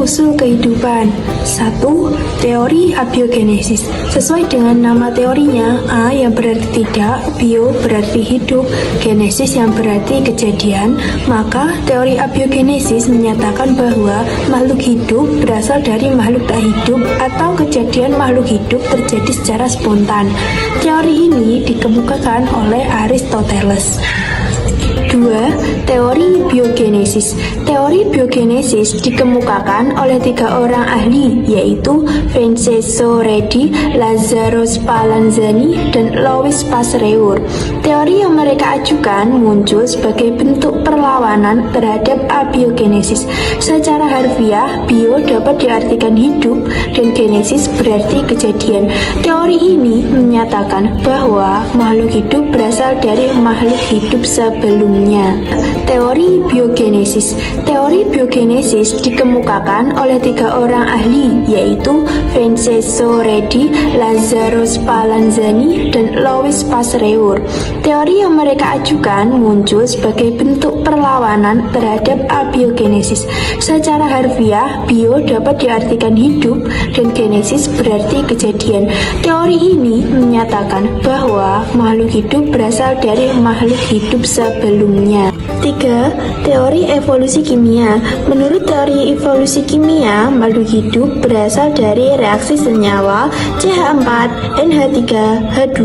Asal-usul kehidupan. 1. Teori abiogenesis. Sesuai dengan nama teorinya, A yang berarti tidak, bio berarti hidup, genesis yang berarti kejadian, maka teori abiogenesis menyatakan bahwa makhluk hidup berasal dari makhluk tak hidup atau kejadian makhluk hidup terjadi secara spontan. Teori ini dikemukakan oleh Aristoteles. 2. Teori biogenesis. Teori biogenesis dikemukakan oleh 3 orang ahli, yaitu Vincenzo Redi, Lazzaro Spallanzani, dan Louis Pasteur. Teori yang mereka ajukan muncul sebagai bentuk perlawanan terhadap abiogenesis. Secara harfiah, bio dapat diartikan hidup dan genesis berarti kejadian. Teori ini menyatakan bahwa makhluk hidup berasal dari makhluk hidup sebelumnya. Teori biogenesis. Teori biogenesis dikemukakan oleh 3 orang ahli, yaitu Vincenzo Redi, Lazzaro Spallanzani, dan Louis Pasteur. Teori yang mereka ajukan muncul sebagai bentuk perlawanan terhadap abiogenesis. Secara harfiah, bio dapat diartikan hidup dan genesis berarti kejadian. Teori ini menyatakan bahwa makhluk hidup berasal dari makhluk hidup sebelumnya. 3. Teori evolusi kimia. Menurut teori evolusi kimia, makhluk hidup berasal dari reaksi senyawa CH4, NH3, H2,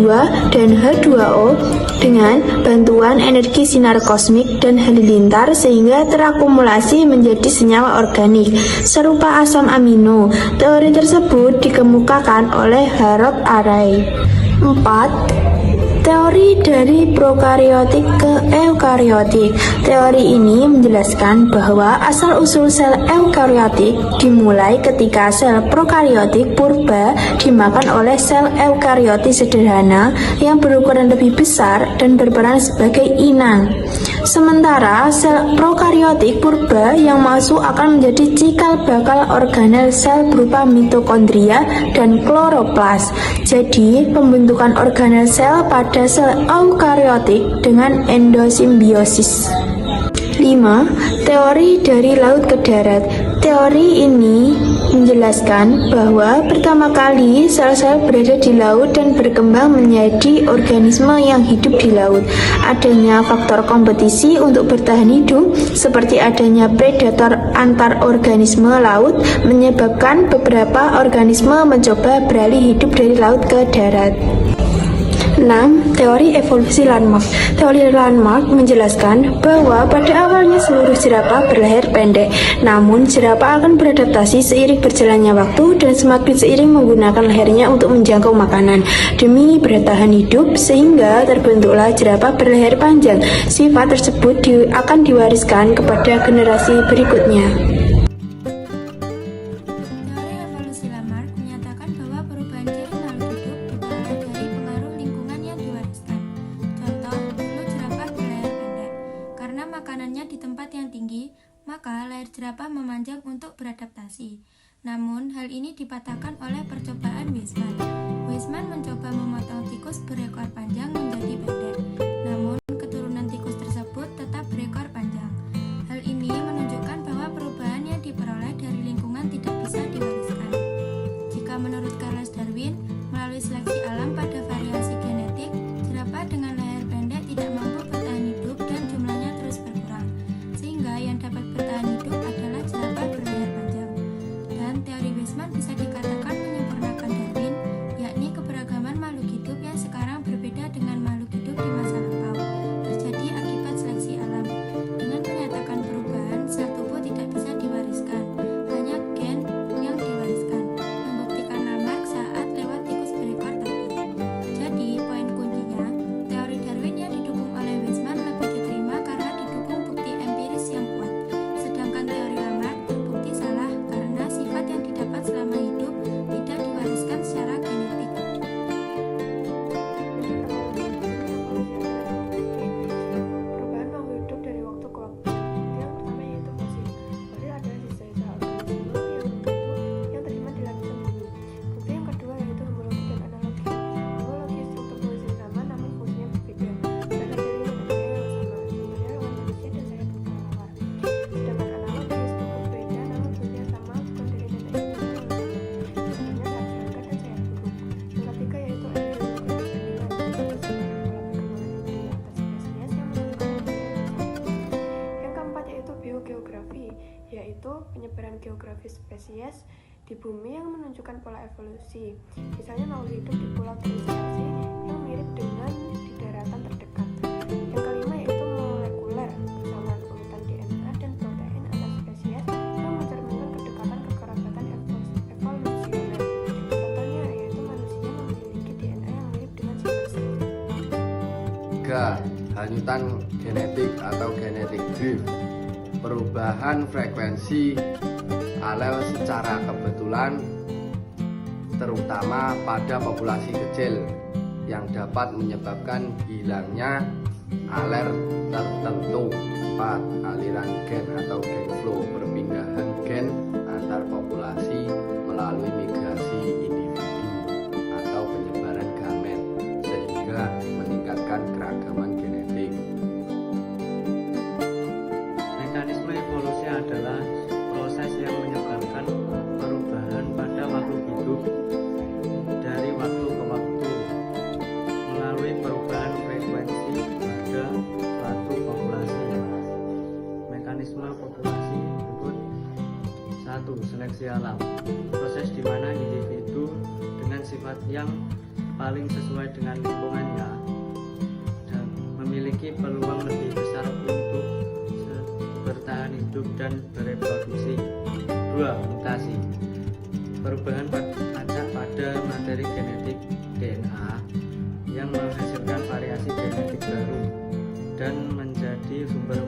dan H2O dengan bantuan energi sinar kosmik dan halilintar sehingga terakumulasi menjadi senyawa organik serupa asam amino. Teori tersebut dikemukakan oleh Harold Urey. 4. Teori dari prokariotik ke eukariotik. Teori ini menjelaskan bahwa asal-usul sel eukariotik dimulai ketika sel prokariotik purba dimakan oleh sel eukariotik sederhana yang berukuran lebih besar dan berperan sebagai inang. Sementara sel prokariotik purba yang masuk akan menjadi cikal bakal organel sel berupa mitokondria dan kloroplas. Jadi, pembentukan organel sel pada sel eukariotik dengan endosimbiosis. 5. Teori dari laut ke darat. Teori ini menjelaskan bahwa pertama kali sel-sel berada di laut dan berkembang menjadi organisme yang hidup di laut. Adanya faktor kompetisi untuk bertahan hidup, seperti adanya predator antar organisme laut, menyebabkan beberapa organisme mencoba beralih hidup dari laut ke darat. 6. Teori evolusi Landmark. Teori Landmark menjelaskan bahwa pada awalnya seluruh jerapah berleher pendek, namun jerapah akan beradaptasi seiring berjalannya waktu dan semakin seiring menggunakan lehernya untuk menjangkau makanan demi bertahan hidup, sehingga terbentuklah jerapah berleher panjang. Sifat tersebut akan diwariskan kepada generasi berikutnya. Makanannya di tempat yang tinggi, maka leher jerapah memanjang untuk beradaptasi. Namun, hal ini dipatahkan oleh percobaan Weismann. Weismann mencoba memotong tikus berekor panjang menjadi pendek, namun keturunan tikus tersebut tetap berekor panjang. Hal ini menunjukkan bahwa perubahan yang diperoleh dari lingkungan tidak bisa diwariskan. Jika menurut Charles Darwin, melalui seleksi alam pada variasi genetik, jerapah dengan leher pendek tidak mampu bertahan hidup dan jumlahnya terus berkurang, sehingga yang dapat bertahan hidup adalah jerapah berleher panjang. Dan teori Weismann bisa dikatakan menyempurnakan Darwin, yakni keberagaman makhluk hidup yang sekarang berbeda dengan makhluk hidup di masa lampau. geografi, yaitu penyebaran geografis spesies di bumi yang menunjukkan pola evolusi. Misalnya makhluk hidup di pulau terisolasi yang mirip dengan di daratan terdekat. Yang kelima yaitu molekuler, kesamaan urutan DNA dan protein antar spesies yang mencerminkan kedekatan kekerabatan evolusioner. Contohnya yaitu manusia memiliki DNA yang mirip dengan si manusia. 3. Hanyutan genetik atau genetic drift, perubahan frekuensi alel secara kebetulan terutama pada populasi kecil yang dapat menyebabkan hilangnya alel tertentu. 4. Aliran gen atau gen flow, perpindahan gen antar populasi melalui migrasi individu atau penyebaran gamet sehingga meningkatkan keragaman genetik. Mekanisme evolusi adalah proses yang menyebabkan perubahan pada makhluk hidup dari waktu ke waktu melalui perubahan frekuensi pada suatu populasi. Mekanisme populasi berikut: 1. Seleksi alam, proses di mana individu dengan sifat yang paling sesuai dengan lingkungannya dan memiliki peluang lebih besar untuk bertahan hidup dan bereproduksi. 2. Mutasi, perubahan acak pada materi genetik DNA yang menghasilkan variasi genetik baru dan menjadi sumber